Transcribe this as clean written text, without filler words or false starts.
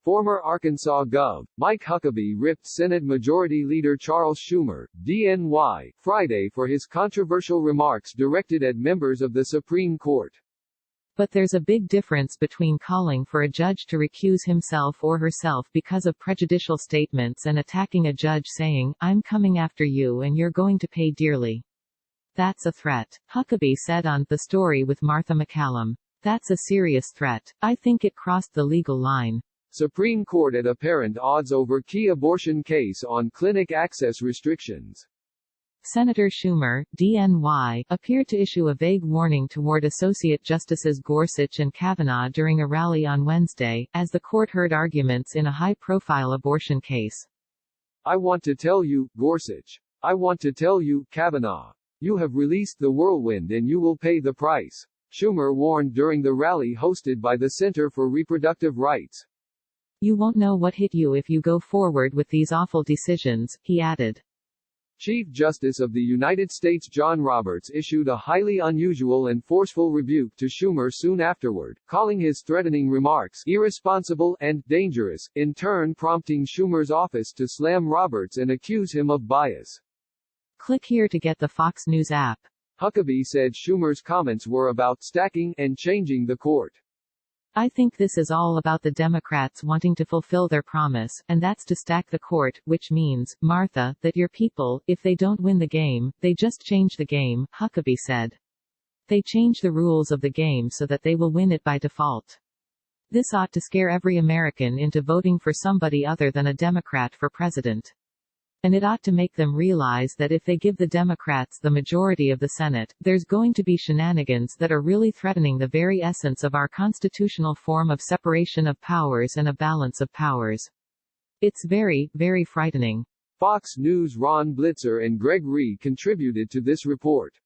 Former Arkansas Gov. Mike Huckabee ripped Senate Majority Leader Charles Schumer, D-N.Y., Friday for his controversial remarks directed at members of the Supreme Court. But there's a big difference between calling for a judge to recuse himself or herself because of prejudicial statements and attacking a judge saying, "I'm coming after you and you're going to pay dearly." That's a threat, Huckabee said on The Story with Martha McCallum. That's a serious threat. I think it crossed the legal line. Supreme Court at apparent odds over key abortion case on clinic access restrictions. Senator Schumer, D-N.Y., appeared to issue a vague warning toward Associate Justices Gorsuch and Kavanaugh during a rally on Wednesday, as the court heard arguments in a high-profile abortion case. "I want to tell you, Gorsuch. I want to tell you, Kavanaugh. You have released the whirlwind and you will pay the price," Schumer warned during the rally hosted by the Center for Reproductive Rights. "You won't know what hit you if you go forward with these awful decisions," he added. Chief Justice of the United States John Roberts issued a highly unusual and forceful rebuke to Schumer soon afterward, calling his threatening remarks irresponsible and dangerous, in turn prompting Schumer's office to slam Roberts and accuse him of bias. Click here to get the Fox News app. Huckabee said Schumer's comments were about stacking and changing the court. "I think this is all about the Democrats wanting to fulfill their promise, and that's to stack the court, which means, Martha, that your people, if they don't win the game, they just change the game," Huckabee said. "They change the rules of the game so that they will win it by default. This ought to scare every American into voting for somebody other than a Democrat for president. And it ought to make them realize that if they give the Democrats the majority of the Senate, there's going to be shenanigans that are really threatening the very essence of our constitutional form of separation of powers and a balance of powers. It's very, very frightening." Fox News' Ron Blitzer and Greg Ree contributed to this report.